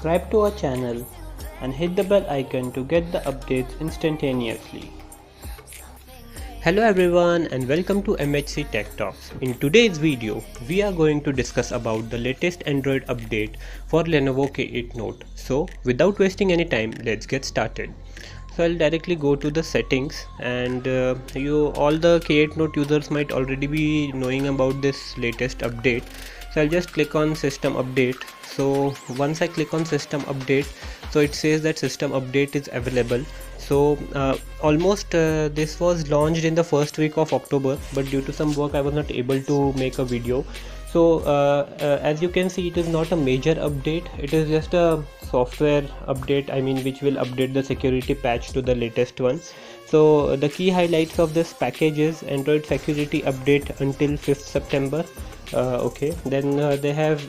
subscribe to our channel and hit the bell icon to get the updates instantaneously. Hello everyone and welcome to MHC Tech Talks. In today's video, we are going to discuss about the latest Android update for Lenovo K8 Note. So without wasting any time, let's get started. So I'll directly go to the settings, and all the K8 Note users might already be knowing about this latest update. So I'll just click on system update. So once I click on system update, so it says that system update is available. So this was launched in the first week of October, but due to some work I was not able to make a video. So as you can see, it is not a major update, it is just a software update, which will update the security patch to the latest one. So the key highlights of this package is Android security update until 5th September. Then they have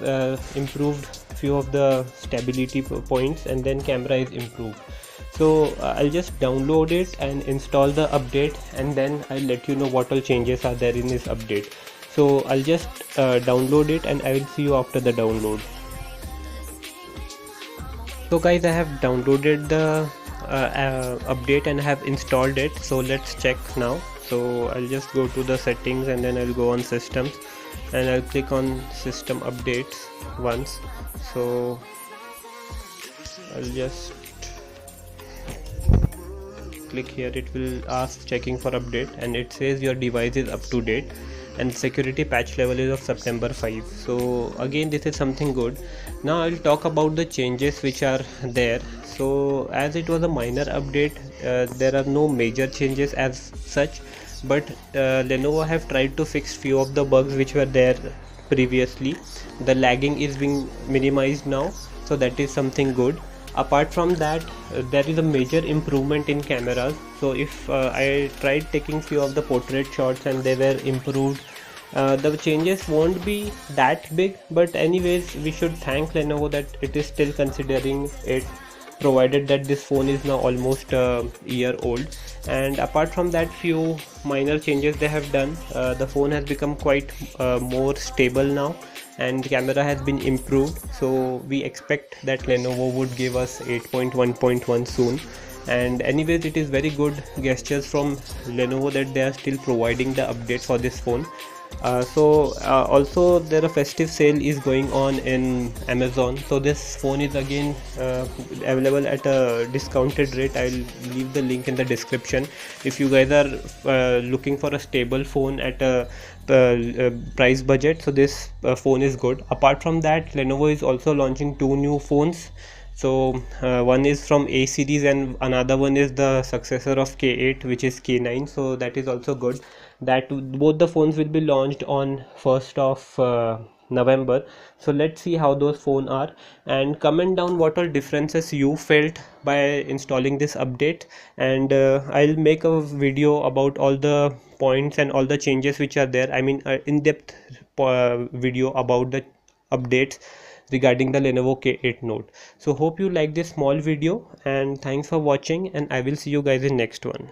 improved few of the stability points, and then camera is improved. So I'll just download it and install the update, and then I'll let you know what all changes are there in this update. So I'll just download it and I will see you after the download. So guys, I have downloaded the update and have installed it. So let's check now. So I'll just go to the settings and then I'll go on systems and I'll click on system updates once. So I'll just click here. It will ask checking for update, and it says your device is up to date and security patch level is of September 5. So again, this is something good. Now I'll talk about the changes which are there. So as it was a minor update, there are no major changes as such, but Lenovo have tried to fix few of the bugs which were there previously. The lagging is being minimized now, so that is something good. Apart from that, there is a major improvement in cameras. So if I tried taking few of the portrait shots and they were improved, the changes won't be that big, but anyways, we should thank Lenovo that it is still considering it, provided that this phone is now almost a year old. And apart from that, few minor changes they have done. The phone has become quite more stable now, and camera has been improved. So we expect that Lenovo would give us 8.1.1 soon. And anyways, it is very good gestures from Lenovo that they are still providing the update for this phone. Also there a festive sale is going on in Amazon, so this phone is again available at a discounted rate. I'll leave the link in the description. If you guys are looking for a stable phone at a price budget, so this phone is good. Apart from that, Lenovo is also launching two new phones. So one is from A series and another one is the successor of K8, which is K9. So that is also good. That both the phones will be launched on 1st of November. So let's see how those phones are, and comment down what all differences you felt by installing this update, and I'll make a video about all the points and all the changes which are there. In-depth video about the updates regarding the Lenovo K8 Note. So hope you like this small video, and thanks for watching, and I will see you guys in next one.